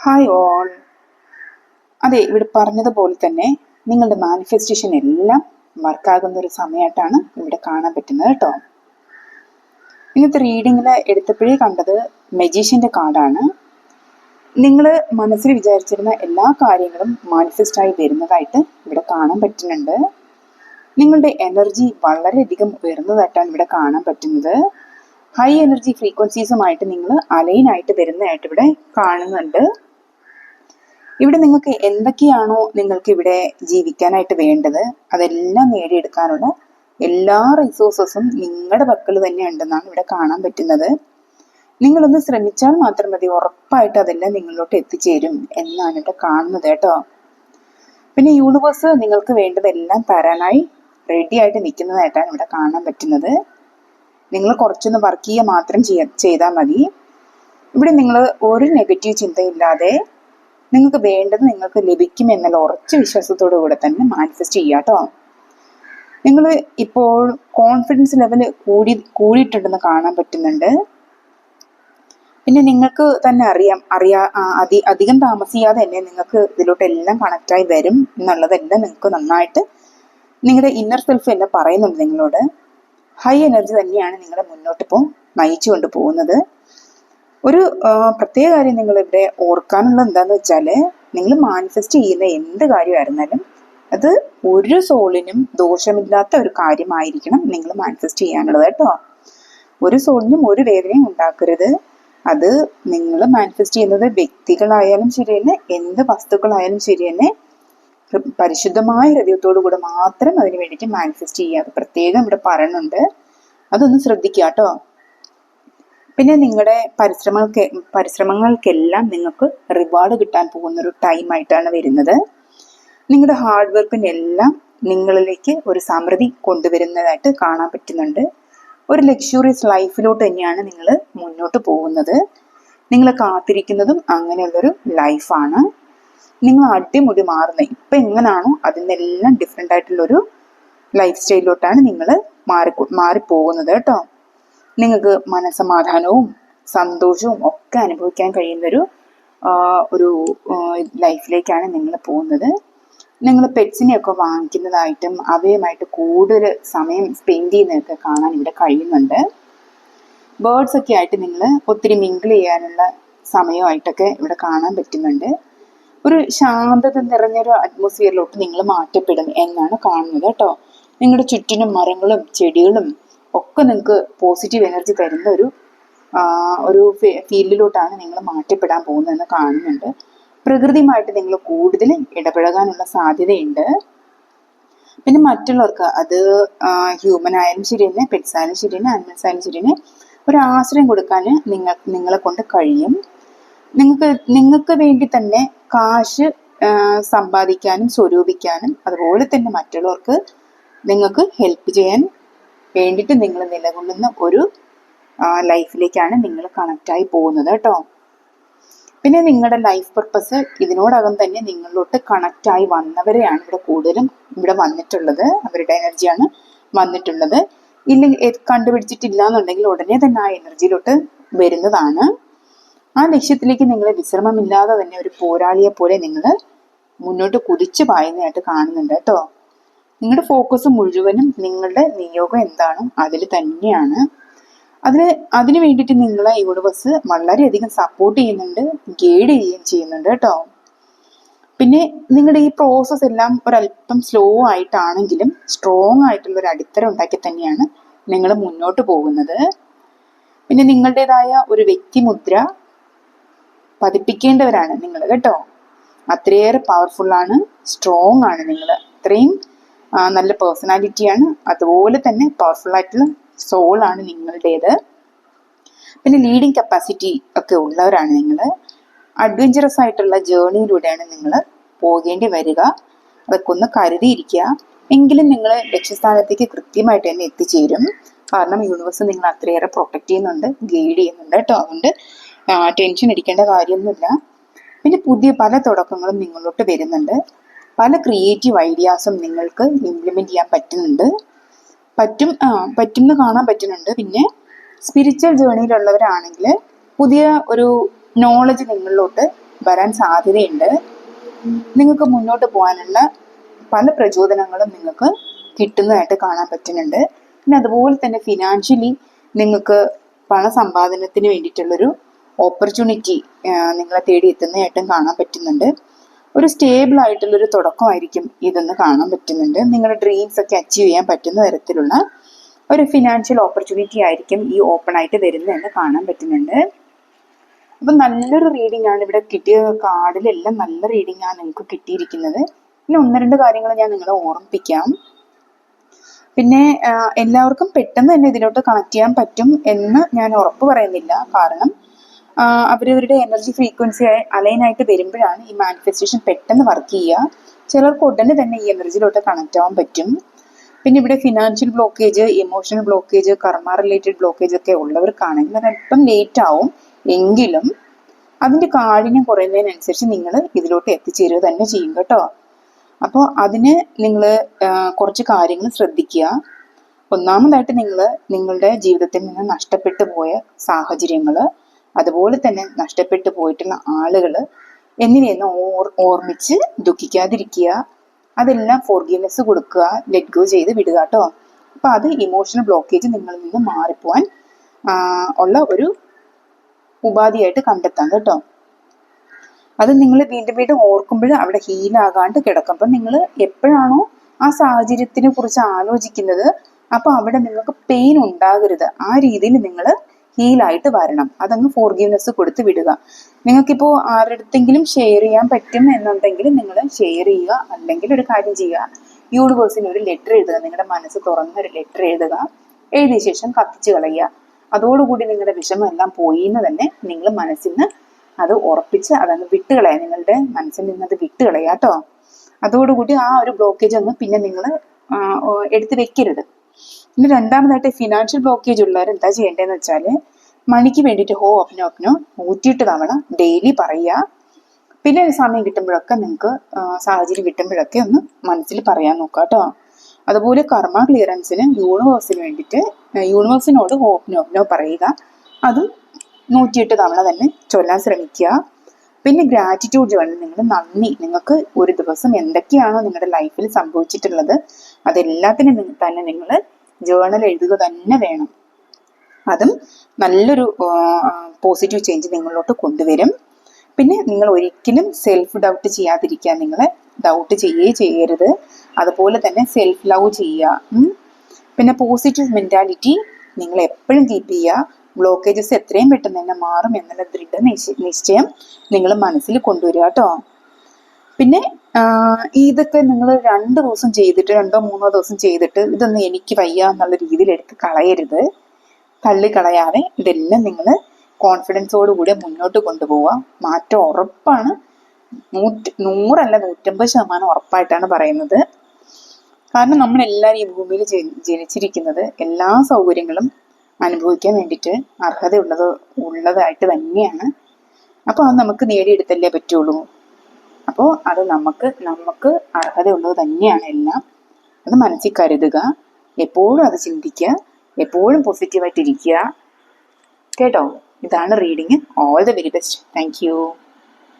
Hi all. അതെ, ഇവിടെ പറഞ്ഞതുപോലെ തന്നെ നിങ്ങളുടെ മാനിഫെസ്റ്റേഷൻ എല്ലാം വർക്കാകുന്ന ഒരു സമയമായിട്ടാണ് ഇവിടെ കാണാൻ പറ്റുന്നത് കേട്ടോ. ഇന്നത്തെ റീഡിങ്ങിൽ എടുത്തപ്പോഴേ കണ്ടത് മജീഷ്യൻ്റെ കാർഡാണ്. നിങ്ങൾ മനസ്സിൽ വിചാരിച്ചിരുന്ന എല്ലാ കാര്യങ്ങളും മാനിഫെസ്റ്റായി വരുന്നതായിട്ട് ഇവിടെ കാണാൻ പറ്റുന്നുണ്ട്. നിങ്ങളുടെ എനർജി വളരെയധികം ഉയർന്നതായിട്ടാണ് ഇവിടെ കാണാൻ പറ്റുന്നത്. ഹൈ എനർജി ഫ്രീക്വൻസീസുമായിട്ട് നിങ്ങൾ അലൈനായിട്ട് വരുന്നതായിട്ട് ഇവിടെ കാണുന്നുണ്ട്. ഇവിടെ നിങ്ങൾക്ക് എന്തൊക്കെയാണോ നിങ്ങൾക്ക് ഇവിടെ ജീവിക്കാനായിട്ട് വേണ്ടത് അതെല്ലാം നേടിയെടുക്കാനുള്ള എല്ലാ റിസോഴ്സസും നിങ്ങളുടെ പക്കൽ തന്നെ ഉണ്ടെന്നാണ് ഇവിടെ കാണാൻ പറ്റുന്നത്. നിങ്ങളൊന്ന് ശ്രമിച്ചാൽ മാത്രം മതി, ഉറപ്പായിട്ട് അതെല്ലാം നിങ്ങളിലോട്ട് എത്തിച്ചേരും എന്നാണ് ഇവിടെ കാണുന്നത് കേട്ടോ. പിന്നെ യൂണിവേഴ്സ് നിങ്ങൾക്ക് വേണ്ടതെല്ലാം തരാനായി റെഡി ആയിട്ട് നിൽക്കുന്നതായിട്ടാണ് ഇവിടെ കാണാൻ പറ്റുന്നത്. നിങ്ങൾ കുറച്ചൊന്ന് വർക്ക് ചെയ്യുക മാത്രം ചെയ്താൽ മതി. ഇവിടെ നിങ്ങൾ ഒരു നെഗറ്റീവ് ചിന്തയില്ലാതെ നിങ്ങൾക്ക് വേണ്ടത് നിങ്ങൾക്ക് ലഭിക്കുമെന്നുള്ള ഉറച്ച വിശ്വാസത്തോടു കൂടെ തന്നെ മാനിഫെസ്റ്റ് ചെയ്യുക കേട്ടോ. നിങ്ങൾ ഇപ്പോൾ കോൺഫിഡൻസ് ലെവൽ കൂടിയിട്ടുണ്ടെന്ന് കാണാൻ പറ്റുന്നുണ്ട്. പിന്നെ നിങ്ങൾക്ക് തന്നെ അധികം താമസിയാതെ തന്നെ നിങ്ങൾക്ക് ഇതിലോട്ട് എല്ലാം കണക്റ്റായി വരും എന്നുള്ളതെല്ലാം നിങ്ങൾക്ക് നന്നായിട്ട് നിങ്ങളുടെ ഇന്നർ സെൽഫ് തന്നെ പറയുന്നുണ്ട് നിങ്ങളോട്. ഹൈ എനർജി തന്നെയാണ് നിങ്ങളെ മുന്നോട്ട് ഇപ്പോൾ നയിച്ചു കൊണ്ട് പോകുന്നത്. ഒരു പ്രത്യേക കാര്യം നിങ്ങൾ ഇവിടെ ഓർക്കാനുള്ളത് എന്താണെന്ന് വെച്ചാൽ, നിങ്ങൾ മാനിഫെസ്റ്റ് ചെയ്യുന്ന എന്ത് കാര്യമായിരുന്നാലും അത് ഒരു സോളിനും ദോഷമില്ലാത്ത ഒരു കാര്യമായിരിക്കണം നിങ്ങൾ മാനിഫെസ്റ്റ് ചെയ്യാനുള്ളത് കേട്ടോ. ഒരു സോളിനും ഒരു വേദനയും ഉണ്ടാക്കരുത്. അത് നിങ്ങൾ മാനിഫെസ്റ്റ് ചെയ്യുന്നത് വ്യക്തികളായാലും ശരി തന്നെ, എന്ത് വസ്തുക്കളായാലും ശരി തന്നെ, പരിശുദ്ധമായ ഹൃദയത്തോടു കൂടെ മാത്രം അതിന് വേണ്ടിയിട്ട് മാനിഫെസ്റ്റ് ചെയ്യുക. അത് പ്രത്യേകം ഇവിടെ പറയുന്നുണ്ട്. അതൊന്ന് ശ്രദ്ധിക്കുക കേട്ടോ. പിന്നെ നിങ്ങളുടെ പരിശ്രമങ്ങൾക്കെല്ലാം നിങ്ങൾക്ക് റിവാർഡ് കിട്ടാൻ പോകുന്നൊരു ടൈമായിട്ടാണ് വരുന്നത്. നിങ്ങളുടെ ഹാർഡ് വർക്കിനെല്ലാം നിങ്ങളിലേക്ക് ഒരു സമൃദ്ധി കൊണ്ടുവരുന്നതായിട്ട് കാണാൻ പറ്റുന്നുണ്ട്. ഒരു ലക്ഷൂറിയസ് ലൈഫിലോട്ട് തന്നെയാണ് നിങ്ങൾ മുന്നോട്ട് പോകുന്നത്. നിങ്ങൾ കാത്തിരിക്കുന്നതും അങ്ങനെയുള്ളൊരു ലൈഫാണ്. നിങ്ങൾ അടിമുടി മാറുന്നത് ഇപ്പം എങ്ങനെയാണോ അതിനെല്ലാം ഡിഫറെൻ്റ് ആയിട്ടുള്ളൊരു ലൈഫ് സ്റ്റൈലിലോട്ടാണ് നിങ്ങൾ മാറിപ്പോകുന്നത് കേട്ടോ. നിങ്ങൾക്ക് മനസ്സമാധാനവും സന്തോഷവും ഒക്കെ അനുഭവിക്കാൻ കഴിയുന്നൊരു ഒരു ലൈഫിലേക്കാണ് നിങ്ങൾ പോകുന്നത്. നിങ്ങൾ പെറ്റ്സിനെയൊക്കെ വാങ്ങിക്കുന്നതായിട്ടും അവയുമായിട്ട് കൂടുതൽ സമയം സ്പെൻഡ് ചെയ്യുന്നതൊക്കെ കാണാൻ ഇവിടെ കഴിയുന്നുണ്ട്. ബേർഡ്സ് ഒക്കെ ആയിട്ട് നിങ്ങൾ ഒത്തിരി മിങ്കിൾ ചെയ്യാനുള്ള സമയമായിട്ടൊക്കെ ഇവിടെ കാണാൻ പറ്റുന്നുണ്ട്. ഒരു ശാന്തത നിറഞ്ഞൊരു അറ്റ്മോസ്ഫിയറിലോട്ട് നിങ്ങൾ മാറ്റപ്പെടും എന്നാണ് കാണുന്നത് കേട്ടോ. നിങ്ങളുടെ ചുറ്റിനും മരങ്ങളും ചെടികളും ഒക്കെ നിങ്ങൾക്ക് പോസിറ്റീവ് എനർജി തരുന്ന ഒരു ഫീൽഡിലോട്ടാണ് നിങ്ങൾ മാറ്റപ്പെടാൻ പോകുന്നതെന്ന് കാണുന്നുണ്ട്. പ്രകൃതിയുമായിട്ട് നിങ്ങൾ കൂടുതൽ ഇടപഴകാനുള്ള സാധ്യതയുണ്ട്. പിന്നെ മറ്റുള്ളവർക്ക്, അത് ഹ്യൂമൻ ആയാലും ശരി തന്നെ, പെറ്റ്സ് ആയാലും ശരി തന്നെ, ആനിമൽസ് ആയാലും ശരി തന്നെ, ഒരു ആശ്രയം കൊടുക്കാൻ നിങ്ങളെ കൊണ്ട് കഴിയും. നിങ്ങൾക്ക് വേണ്ടി തന്നെ കാശ് സമ്പാദിക്കാനും സ്വരൂപിക്കാനും അതുപോലെ തന്നെ മറ്റുള്ളവർക്ക് നിങ്ങൾക്ക് ഹെൽപ്പ് ചെയ്യാൻ വേണ്ടിയിട്ട് നിങ്ങൾ നിലകൊള്ളുന്ന ഒരു ലൈഫിലേക്കാണ് നിങ്ങൾ കണക്റ്റായി പോകുന്നത് കേട്ടോ. പിന്നെ നിങ്ങളുടെ ലൈഫ് പർപ്പസ് ഇതിനോടകം തന്നെ നിങ്ങളിലോട്ട് കണക്റ്റായി വന്നവരെയാണ് ഇവിടെ കൂടുതലും ഇവിടെ വന്നിട്ടുള്ളത്. അവരുടെ എനർജിയാണ് വന്നിട്ടുള്ളത്. ഇല്ലെങ്കിൽ കണ്ടുപിടിച്ചിട്ടില്ല എന്നുണ്ടെങ്കിൽ ഉടനെ തന്നെ ആ എനർജിയിലോട്ട് വരുന്നതാണ്. ആ ലക്ഷ്യത്തിലേക്ക് നിങ്ങൾ വിശ്രമമില്ലാതെ തന്നെ ഒരു പോരാളിയെ പോലെ നിങ്ങൾ മുന്നോട്ട് കുതിച്ചു പായുന്നതായിട്ട് കാണുന്നുണ്ട് കേട്ടോ. നിങ്ങളുടെ ഫോക്കസ് മുഴുവനും നിങ്ങളുടെ നിയോഗം എന്താണോ അതിൽ തന്നെയാണ്. അതിന് വേണ്ടിയിട്ട് നിങ്ങളെ യൂണിവേഴ്സ് വളരെയധികം സപ്പോർട്ട് ചെയ്യുന്നുണ്ട്, ഗൈഡ് ചെയ്യുകയും ചെയ്യുന്നുണ്ട് കേട്ടോ. പിന്നെ നിങ്ങളുടെ ഈ പ്രോസസ്സ് എല്ലാം ഒരല്പം സ്ലോ ആയിട്ടാണെങ്കിലും സ്ട്രോങ് ആയിട്ടുള്ള ഒരു അടിത്തറ ഉണ്ടാക്കി തന്നെയാണ് നിങ്ങൾ മുന്നോട്ട് പോകുന്നത്. പിന്നെ നിങ്ങളുടേതായ ഒരു വ്യക്തിമുദ്ര പതിപ്പിക്കേണ്ടവരാണ് നിങ്ങൾ കേട്ടോ. അത്രയേറെ പവർഫുള്ളാണ്, സ്ട്രോങ് ആണ് നിങ്ങൾ. അത്രയും നല്ല പേഴ്സണാലിറ്റിയാണ്, അതുപോലെ തന്നെ പവർഫുൾ ആയിട്ടുള്ള സോളാണ് നിങ്ങളുടേത്. പിന്നെ ലീഡിങ് കപ്പാസിറ്റി ഒക്കെ ഉള്ളവരാണ് നിങ്ങൾ. അഡ്വഞ്ചറസ് ആയിട്ടുള്ള ജേർണിയിലൂടെയാണ് നിങ്ങൾ പോകേണ്ടി വരിക. അതൊക്കെ ഒന്ന് കരുതിയിരിക്കുക. എങ്കിലും നിങ്ങൾ ലക്ഷ്യസ്ഥാനത്തേക്ക് കൃത്യമായിട്ട് തന്നെ എത്തിച്ചേരും. കാരണം യൂണിവേഴ്സ് നിങ്ങൾ അത്രയേറെ പ്രൊട്ടക്ട് ചെയ്യുന്നുണ്ട്, ഗൈഡ് ചെയ്യുന്നുണ്ട് കേട്ടോ. അതുകൊണ്ട് ടെൻഷൻ അടിക്കേണ്ട കാര്യമൊന്നുമില്ല. പിന്നെ പുതിയ പല തുടക്കങ്ങളും നിങ്ങളോട്ട് വരുന്നുണ്ട്. പല ക്രിയേറ്റീവ് ഐഡിയാസും നിങ്ങൾക്ക് ഇംപ്ലിമെന്റ് ചെയ്യാൻ പറ്റുമെന്ന് കാണാൻ പറ്റുന്നുണ്ട്. പിന്നെ സ്പിരിച്വൽ ജേർണിയിലുള്ളവരാണെങ്കിൽ പുതിയ ഒരു നോളജ് നിങ്ങളിലോട്ട് വരാൻ സാധ്യതയുണ്ട്. നിങ്ങൾക്ക് മുന്നോട്ട് പോകാനുള്ള പല പ്രചോദനങ്ങളും നിങ്ങൾക്ക് കിട്ടുന്നതായിട്ട് കാണാൻ പറ്റുന്നുണ്ട്. പിന്നെ അതുപോലെ തന്നെ ഫിനാൻഷ്യലി നിങ്ങൾക്ക് പണസമ്പാദനത്തിന് വേണ്ടിയിട്ടുള്ളൊരു ഓപ്പർച്യൂണിറ്റി നിങ്ങളെ തേടി എത്തുന്നതായിട്ടും കാണാൻ പറ്റുന്നുണ്ട്. ഒരു സ്റ്റേബിൾ ആയിട്ടുള്ളൊരു തുടക്കമായിരിക്കും ഇതെന്ന് കാണാൻ പറ്റുന്നുണ്ട്. നിങ്ങളുടെ ഡ്രീംസ് ഒക്കെ അച്ചീവ് ചെയ്യാൻ പറ്റുന്ന തരത്തിലുള്ള ഒരു ഫിനാൻഷ്യൽ ഓപ്പർച്യൂണിറ്റി ആയിരിക്കും ഈ ഓപ്പൺ ആയിട്ട് വരുന്നതെന്ന് കാണാൻ പറ്റുന്നുണ്ട്. അപ്പം നല്ലൊരു റീഡിംഗ് ആണ് ഇവിടെ കിട്ടിയ കാർഡിലെല്ലാം. നല്ല റീഡിംഗ് ആണ് നിങ്ങൾക്ക് കിട്ടിയിരിക്കുന്നത്. പിന്നെ 1-2 കാര്യങ്ങൾ ഞാൻ നിങ്ങളെ ഓർമ്മിപ്പിക്കാം. പിന്നെ എല്ലാവർക്കും പെട്ടെന്ന് തന്നെ ഇതിലോട്ട് കണക്ട് ചെയ്യാൻ പറ്റും എന്ന് ഞാൻ ഉറപ്പ് പറയുന്നില്ല. കാരണം അവരവരുടെ എനർജി ഫ്രീക്വൻസി അലൈൻ ആയിട്ട് വരുമ്പോഴാണ് ഈ മാനിഫെസ്റ്റേഷൻ പെട്ടെന്ന് വർക്ക് ചെയ്യുക. ചിലർക്ക് ഉടനെ തന്നെ ഈ എനർജിയിലോട്ട് കണക്ട് ആവാൻ പറ്റും. പിന്നെ ഇവിടെ ഫിനാൻഷ്യൽ ബ്ലോക്കേജ്, ഇമോഷണൽ ബ്ലോക്കേജ്, കർമ്മ റിലേറ്റഡ് ബ്ലോക്കേജ് ഒക്കെ ഉള്ളവർക്കാണെങ്കിൽ അതല്പം ലേറ്റ് ആവും. എങ്കിലും അതിൻ്റെ കാഠിന്യം കുറയുന്നതിനനുസരിച്ച് നിങ്ങൾ ഇതിലോട്ട് എത്തിച്ചേരുക തന്നെ ചെയ്യും കേട്ടോ. അപ്പോൾ അതിന് നിങ്ങൾ കുറച്ച് കാര്യങ്ങൾ ശ്രദ്ധിക്കുക. ഒന്നാമതായിട്ട് നിങ്ങൾ നിങ്ങളുടെ ജീവിതത്തിൽ നിന്ന് നഷ്ടപ്പെട്ടു പോയ സാഹചര്യങ്ങൾ, അതുപോലെ തന്നെ നഷ്ടപ്പെട്ടു പോയിട്ടുള്ള ആളുകൾ എന്നിവയൊന്നും ഓർമ്മിച്ച് ദുഃഖിക്കാതിരിക്കുക. അതെല്ലാം ഫോർഗീവ്നെസ് കൊടുക്കുക, ലെറ്റ് ഗോ ചെയ്ത് വിടുക കേട്ടോ. അപ്പം അത് ഇമോഷണൽ ബ്ലോക്കേജ് നിങ്ങളിൽ നിന്ന് മാറിപ്പോവാൻ ഉള്ള ഒരു ഉപാധിയായിട്ട് കണ്ടെത്താം കേട്ടോ. അത് നിങ്ങൾ വീണ്ടും വീണ്ടും ഓർക്കുമ്പോൾ അവിടെ ഹീലാകാണ്ട് കിടക്കും. അപ്പം നിങ്ങൾ എപ്പോഴാണോ ആ സാഹചര്യത്തിനെ കുറിച്ച് ആലോചിക്കുന്നത് അപ്പോൾ അവിടെ നിങ്ങൾക്ക് പെയിൻ ഉണ്ടാകരുത്. ആ രീതിയിൽ നിങ്ങൾ ഹീലായിട്ട് വരണം. അതങ്ങ് ഫോർഗീവ്നെസ് കൊടുത്ത് വിടുക. നിങ്ങൾക്കിപ്പോൾ ആരുടെടുത്തെങ്കിലും ഷെയർ ചെയ്യാൻ പറ്റും എന്നുണ്ടെങ്കിൽ നിങ്ങൾ ഷെയർ ചെയ്യുക. അല്ലെങ്കിൽ ഒരു കാര്യം ചെയ്യുക, യൂണിവേഴ്സിന് ഒരു ലെറ്റർ എഴുതുക. നിങ്ങളുടെ മനസ്സ് തുറന്നൊരു ലെറ്റർ എഴുതുക. എഴുതിയ ശേഷം കത്തിച്ച് കളയുക. അതോടുകൂടി നിങ്ങളുടെ വിഷമം എല്ലാം പോയി എന്ന് തന്നെ നിങ്ങൾ മനസ്സിൽ നിന്ന് അത് ഉറപ്പിച്ച് അതങ്ങ് വിട്ടുകളയാം. നിങ്ങളുടെ മനസ്സിൽ നിന്ന് അത് വിട്ടുകളയാം കേട്ടോ. അതോടുകൂടി ആ ഒരു ബ്ലോക്കേജ് ഒന്നും പിന്നെ നിങ്ങൾ എടുത്ത് വെക്കരുത്. പിന്നെ രണ്ടാമതായിട്ട് ഫിനാൻഷ്യൽ ബ്ലോക്കേജ് ഉള്ളവർ എന്താ ചെയ്യേണ്ടതെന്ന് വെച്ചാൽ മണിക്ക് വേണ്ടിയിട്ട് ഹോ ഒപ്നോ 108 തവണ ഡെയിലി പറയുക. പിന്നെ സമയം കിട്ടുമ്പോഴൊക്കെ നിങ്ങൾക്ക് സാഹചര്യം കിട്ടുമ്പോഴൊക്കെ ഒന്ന് മനസ്സിൽ പറയാൻ നോക്കുക കേട്ടോ. അതുപോലെ കർമ്മ ക്ലിയറൻസിന് യൂണിവേഴ്സിന് വേണ്ടിയിട്ട് യൂണിവേഴ്സിനോട് ഹോ ഒപ്നോ പറയുക. അതും 108 തവണ തന്നെ ചൊല്ലാൻ ശ്രമിക്കുക. പിന്നെ ഗ്രാറ്റിറ്റ്യൂഡ് ജേർണൽ, നിങ്ങൾ നന്ദി, നിങ്ങൾക്ക് ഒരു ദിവസം എന്തൊക്കെയാണോ നിങ്ങളുടെ ലൈഫിൽ സംഭവിച്ചിട്ടുള്ളത് അതെല്ലാത്തിനും തന്നെ നിങ്ങൾ ജേർണൽ എഴുതുക തന്നെ വേണം. അതും നല്ലൊരു പോസിറ്റീവ് ചേഞ്ച് നിങ്ങളിലോട്ട് കൊണ്ടുവരും. പിന്നെ നിങ്ങൾ ഒരിക്കലും സെൽഫ് ഡൗട്ട് ചെയ്യാതിരിക്കുക. നിങ്ങളെ ഡൗട്ട് ചെയ്യരുത്. അതുപോലെ തന്നെ സെൽഫ് ലവ് ചെയ്യുക. പിന്നെ പോസിറ്റീവ് മെൻറ്റാലിറ്റി നിങ്ങൾ എപ്പോഴും കീപ്പ് ചെയ്യുക. ബ്ലോക്കേജസ് എത്രയും പെട്ടെന്ന് തന്നെ മാറും എന്നുള്ള നിശ്ചയം നിങ്ങൾ മനസ്സിൽ കൊണ്ടുവരിക കേട്ടോ. പിന്നെ ഇതൊക്കെ നിങ്ങൾ 2 ദിവസം ചെയ്തിട്ട് 2-3 ദിവസം ചെയ്തിട്ട് ഇതൊന്നും എനിക്ക് വയ്യ എന്നുള്ള രീതിയിൽ എടുത്ത് കളയരുത്. തള്ളിക്കളയാതെ ഇതെല്ലാം നിങ്ങൾ കോൺഫിഡൻസോടുകൂടി മുന്നോട്ട് കൊണ്ടുപോവുക. മാറ്റം ഉറപ്പാണ്. 100 അല്ല 150% ഉറപ്പായിട്ടാണ് പറയുന്നത്. കാരണം നമ്മളെല്ലാവരും ഈ ഭൂമിയിൽ ജനിച്ചിരിക്കുന്നത് എല്ലാ സൗകര്യങ്ങളും അനുഭവിക്കാൻ വേണ്ടിയിട്ട് ഉള്ളതായിട്ട് തന്നെയാണ്. അപ്പോൾ അത് നമുക്ക് നേടിയെടുത്തല്ലേ പറ്റുള്ളൂ. അപ്പോൾ അത് നമുക്ക് അർഹതയുള്ളത് തന്നെയാണ് എല്ലാം. അത് മനസ്സിൽ കരുതുക. എപ്പോഴും അത് ചിന്തിക്കുക. എപ്പോഴും പോസിറ്റീവായിട്ടിരിക്കുക കേട്ടോ. ഇതാണ് reading. All the very best. Thank you.